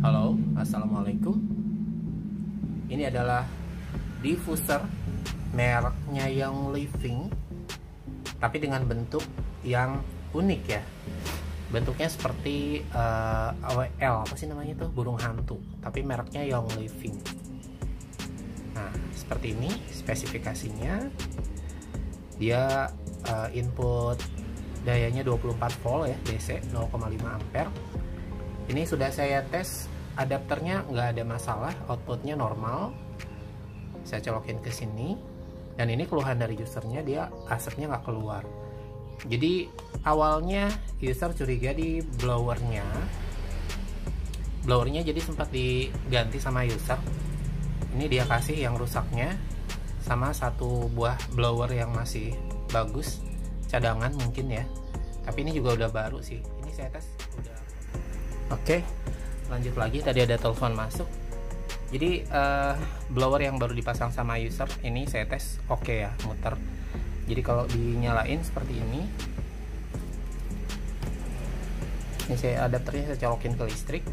Halo, assalamualaikum. Ini adalah diffuser mereknya Young Living, tapi dengan bentuk yang unik ya. Bentuknya seperti AWL, apa sih namanya tuh, burung hantu, tapi mereknya Young Living. Nah, seperti ini spesifikasinya. Dia input dayanya 24 volt ya, DC 0,5 ampere. Ini sudah saya tes, adapternya nggak ada masalah, outputnya normal. Saya colokin ke sini, dan ini keluhan dari usernya, dia asapnya nggak keluar. Jadi awalnya user curiga di blowernya jadi sempat diganti sama user. Ini dia kasih yang rusaknya, sama satu buah blower yang masih bagus, cadangan mungkin ya, tapi ini juga udah baru sih. Ini saya tes udah. Oke, lanjut lagi. Tadi ada telepon masuk. Jadi blower yang baru dipasang sama user ini saya tes oke ya, muter. Jadi kalau dinyalain seperti ini. Ini saya adapternya saya colokin ke listrik.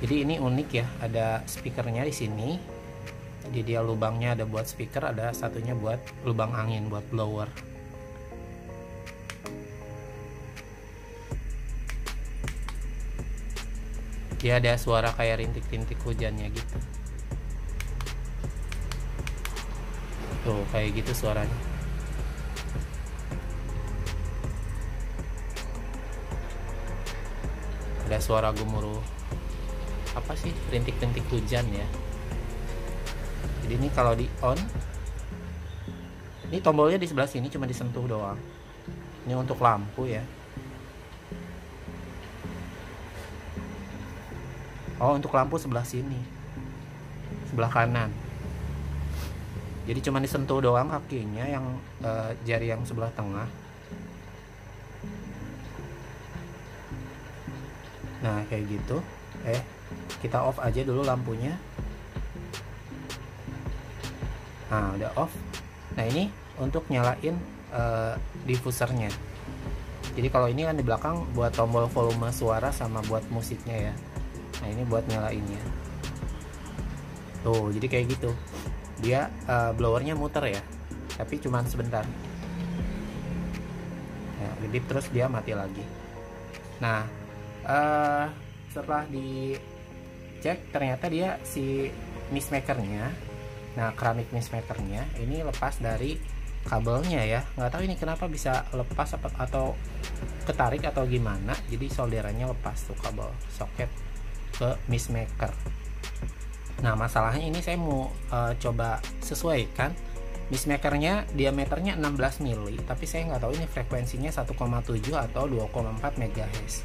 Jadi ini unik ya, ada speakernya di sini. Jadi dia lubangnya ada buat speaker, ada satunya buat lubang angin buat blower. Dia ada suara kayak rintik-rintik hujannya gitu. Tuh, kayak gitu suaranya. Ada suara gemuruh, apa sih, rintik-rintik hujan ya. Jadi ini kalau di on, ini tombolnya di sebelah sini, cuma disentuh doang. Ini untuk lampu ya. Oh, untuk lampu sebelah sini, sebelah kanan. Jadi cuma disentuh doang kakinya, yang jari yang sebelah tengah. Nah kayak gitu. Kita off aja dulu lampunya. Nah udah off. Nah ini untuk nyalain diffusernya. Jadi kalau ini kan di belakang buat tombol volume suara sama buat musiknya ya. Nah ini buat nyalainnya. Tuh, jadi kayak gitu. Dia blowernya muter ya, tapi cuman sebentar. Ya, kedip terus dia mati lagi. Nah, setelah dicek ternyata dia si mist makernya, nah keramik mist makernya ini lepas dari kabelnya ya. Nggak tahu ini kenapa bisa lepas atau ketarik atau gimana. Jadi solderannya lepas tuh kabel soket ke mist maker. Nah masalahnya ini saya mau coba sesuaikan. Mist makernya diameternya 16 mili, tapi saya nggak tahu ini frekuensinya 1,7 atau 2,4 MHz.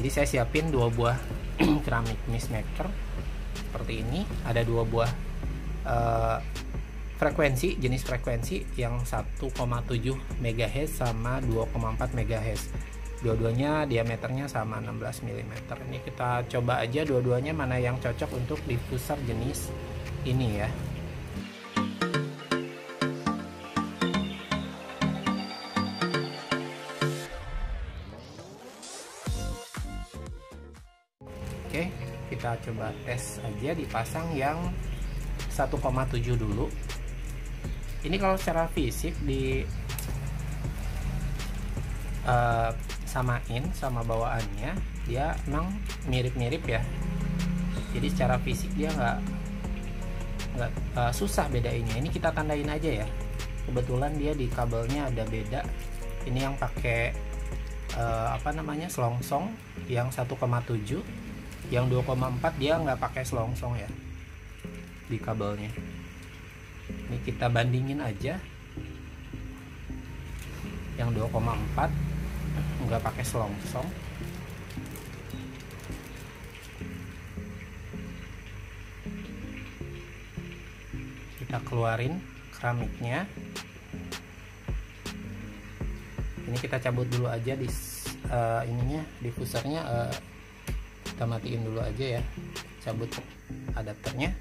Jadi saya siapin dua buah keramik mist maker seperti ini. Ada dua buah frekuensi, jenis frekuensi yang 1,7 MHz sama 2,4 MHz. Dua-duanya diameternya sama 16 mm. Ini kita coba aja dua-duanya mana yang cocok untuk diffuser jenis ini ya. Oke, kita coba tes aja dipasang yang 1,7 dulu. Ini kalau secara fisik di samain sama bawaannya, dia emang mirip-mirip ya. Jadi secara fisik dia nggak susah bedainnya. Ini kita tandain aja ya. Kebetulan dia di kabelnya ada beda. Ini yang pakai selongsong yang 1,7, yang 2,4 dia nggak pakai selongsong ya di kabelnya. Ini kita bandingin aja. Yang 2,4 nggak pakai selongsong. Kita keluarin keramiknya. Ini kita cabut dulu aja di ininya, diffusernya kita matiin dulu aja ya, cabut adapternya.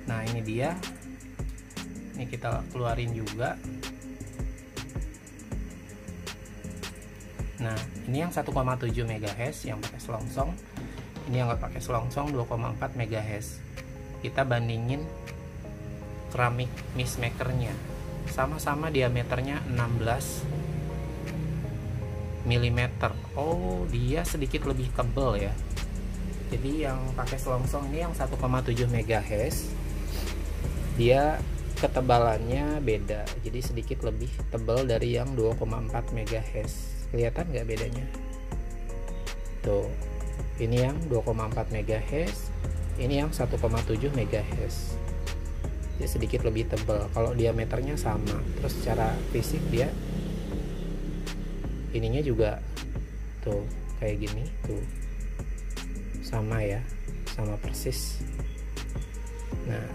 Nah ini dia, ini kita keluarin juga. Nah, ini yang 1,7 MHz yang pakai selongsong. Ini yang nggak pakai selongsong 2,4 MHz. Kita bandingin keramik mist makernya. Sama-sama diameternya 16 mm. Oh, dia sedikit lebih tebal ya. Jadi yang pakai selongsong ini yang 1,7 MHz. Dia ketebalannya beda. Jadi sedikit lebih tebal dari yang 2,4 MHz. Kelihatan nggak bedanya? Tuh, ini yang 2,4 MHz, ini yang 1,7 MHz. Dia sedikit lebih tebal. Kalau diameternya sama, terus secara fisik dia ininya juga tuh kayak gini tuh, sama ya, sama persis. Nah,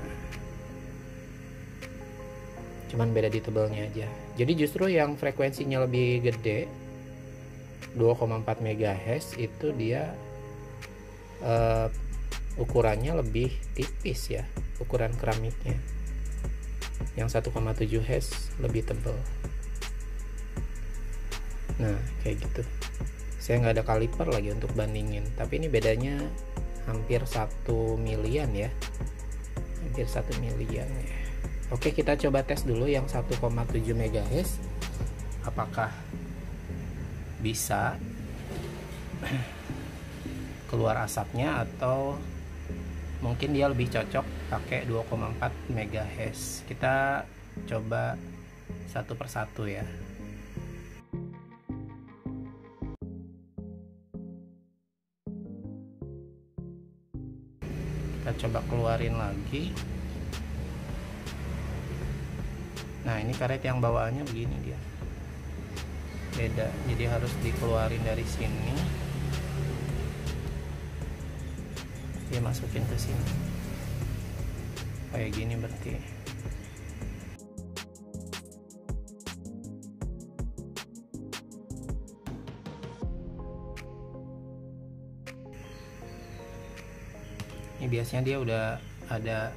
cuman beda di tebalnya aja. Jadi justru yang frekuensinya lebih gede 2,4 MHz itu dia ukurannya lebih tipis ya, ukuran keramiknya. Yang 1,7 Hz lebih tebal. Nah, kayak gitu. Saya nggak ada kaliper lagi untuk bandingin, tapi ini bedanya hampir 1 milian ya, hampir 1 milian ya. Oke, kita coba tes dulu yang 1,7 MHz apakah bisa keluar asapnya, atau mungkin dia lebih cocok pakai 2,4 MHz. Kita coba satu persatu ya. Kita coba keluarin lagi. Nah, ini karet yang bawaannya begini dia, beda, jadi harus dikeluarin dari sini, dia masukin ke sini kayak gini berarti. Ini biasanya dia udah ada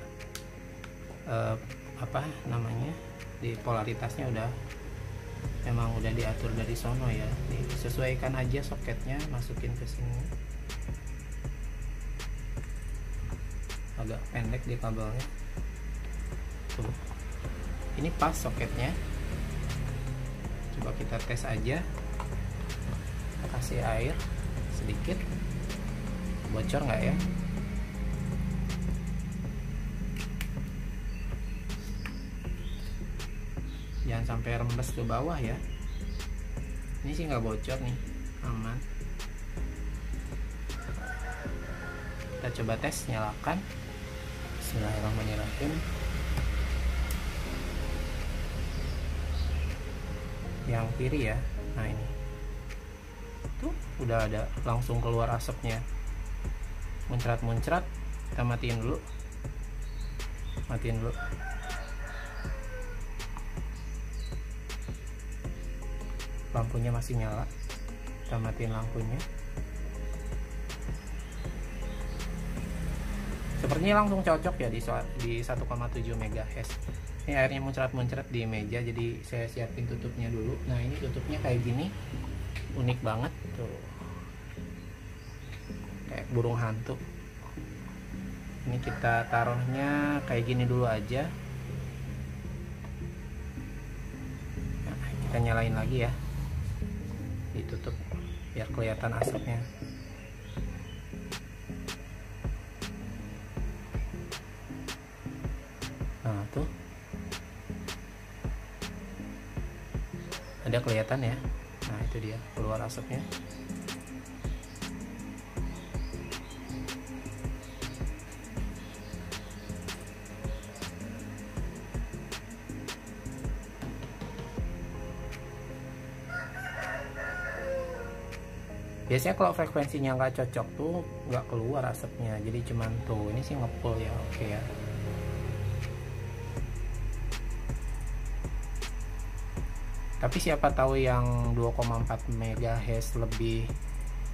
apa namanya, di polaritasnya udah memang udah diatur dari sono ya. Disesuaikan aja soketnya, masukin ke sini. Agak pendek di kabelnya. Tuh. Ini pas soketnya. Coba kita tes aja. Kita kasih air sedikit. Bocor nggak ya? Jangan sampai rembes ke bawah ya. Ini sih nggak bocor nih, aman. Kita coba tes, nyalakan. Bismillahirrahmanirrahim. Yang kiri ya. Nah, ini tuh udah ada langsung keluar asapnya, muncrat-muncrat. Kita matiin dulu, matiin dulu. Lampunya masih nyala, kita matiin lampunya. Sepertinya langsung cocok ya di 1,7 MHz. Ini airnya muncrat-muncrat di meja, jadi saya siapin tutupnya dulu. Nah, ini tutupnya kayak gini, unik banget tuh, kayak burung hantu. Ini kita taruhnya kayak gini dulu aja. Nah, kita nyalain lagi ya, ditutup biar kelihatan asapnya. Nah, tuh ada kelihatan ya. Nah, itu dia keluar asapnya. Biasanya kalau frekuensinya nggak cocok tuh nggak keluar asapnya, jadi cuman tuh ini sih ngepul ya. Oke ya. Tapi siapa tahu yang 2,4 MHz lebih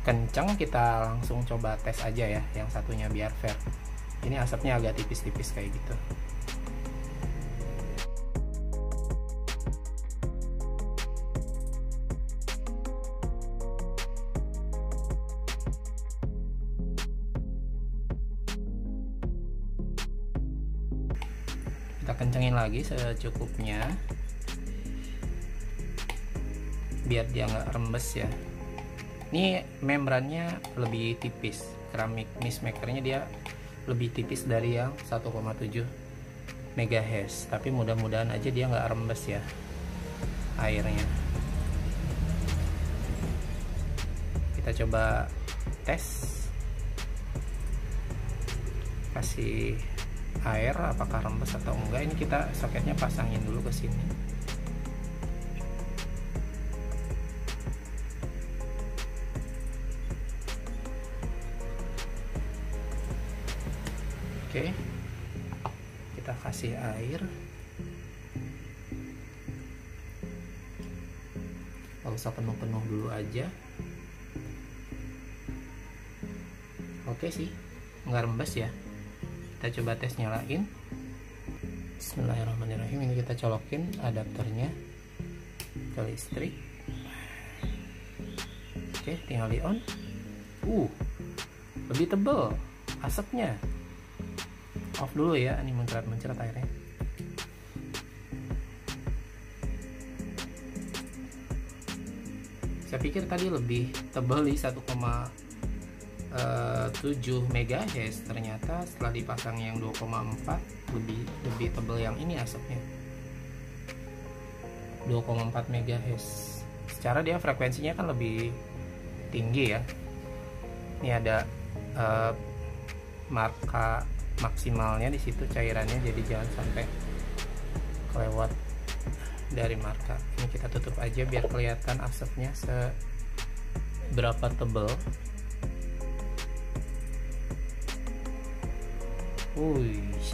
kenceng, kita langsung coba tes aja ya yang satunya biar fair. Ini asapnya agak tipis-tipis kayak gitu. Kita kencengin lagi secukupnya biar dia nggak rembes ya. Ini membrannya lebih tipis, keramik mist makernya dia lebih tipis dari yang 1,7 MHz, tapi mudah-mudahan aja dia nggak rembes ya airnya. Kita coba tes, kasih air apakah rembes atau enggak. Ini kita soketnya pasangin dulu ke sini. Oke, kita kasih air, nggak usah penuh-penuh dulu aja. Oke sih, nggak rembes ya. Kita coba tes nyalain. Bismillahirrahmanirrahim. Ini kita colokin adapternya ke listrik. Oke, tinggal di on. Lebih tebal asapnya. Off dulu ya, ini mencret-mencret airnya. Saya pikir tadi lebih tebal di 1,7 MHz, ternyata setelah dipasang yang 2,4 lebih tebal yang ini asapnya. 2,4 MHz. Secara dia frekuensinya kan lebih tinggi ya. Ini ada marka maksimalnya di situ cairannya, jadi jangan sampai kelewat dari marka. Ini kita tutup aja biar kelihatan asapnya seberapa tebal.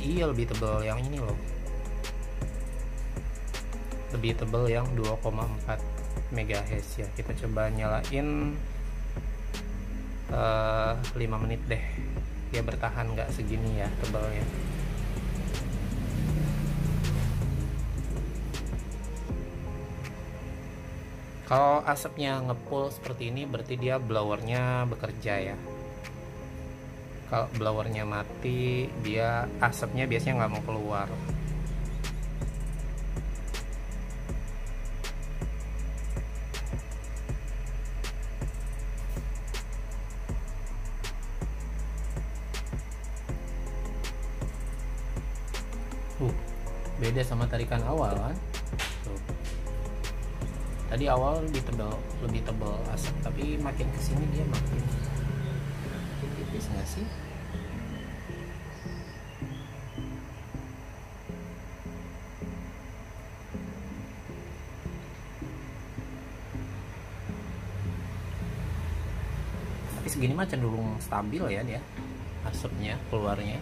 Iya lebih tebal yang ini loh, lebih tebal yang 2,4 MHz ya. Kita coba nyalain 5 menit deh, dia bertahan nggak segini ya tebalnya. Kalau asapnya ngepul seperti ini berarti dia blowernya bekerja ya. Kalau blowernya mati, dia asapnya biasanya nggak mau keluar. Beda sama tarikan awal kan. Tuh. Tadi awal lebih tebal asap, tapi makin kesini dia makin tipis nggak sih? Tapi segini mah cenderung stabil ya dia asapnya keluarnya.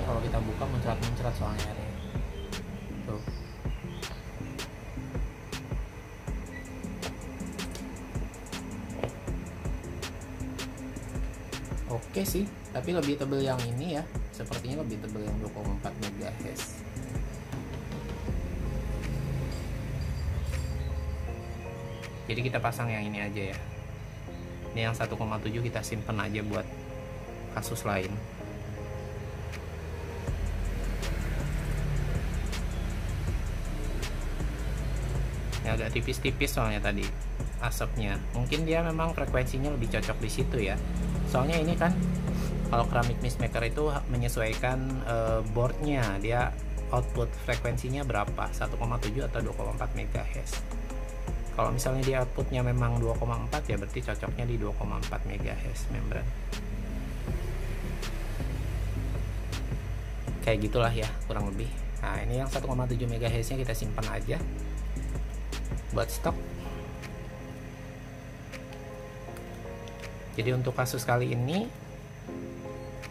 Kalau kita buka muncrat-muncrat soalnya airnya. Tuh. Oke sih, tapi lebih tebal yang ini ya. Sepertinya lebih tebal yang 2,4 MHz. Jadi kita pasang yang ini aja ya. Ini yang 1,7 kita simpen aja buat kasus lain. Ini agak tipis-tipis soalnya tadi asapnya. Mungkin dia memang frekuensinya lebih cocok di situ ya. Soalnya ini kan kalau keramik mist maker itu menyesuaikan boardnya, dia output frekuensinya berapa, 1,7 atau 2,4 MHz. Kalau misalnya dia outputnya memang 2,4 ya berarti cocoknya di 2,4 MHz membran. Kayak gitulah ya kurang lebih. Nah ini yang 1,7 MHz nya kita simpan aja buat stok. Jadi untuk kasus kali ini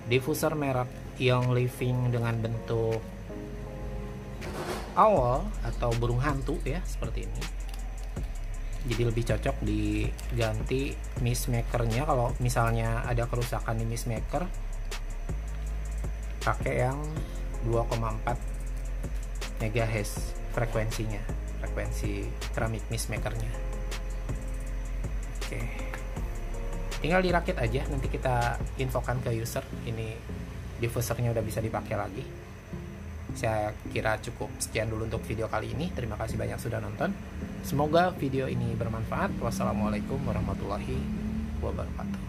diffuser merek Young Living dengan bentuk owl atau burung hantu ya seperti ini. Jadi lebih cocok diganti mist makernya. Kalau misalnya ada kerusakan di mist maker, pakai yang 2,4 MHz frekuensinya, frekuensi keramik mist makernya. Oke, tinggal dirakit aja, nanti kita infokan ke user. Ini diffusernya udah bisa dipakai lagi. Saya kira cukup sekian dulu untuk video kali ini. Terima kasih banyak sudah nonton. Semoga video ini bermanfaat. Wassalamualaikum warahmatullahi wabarakatuh.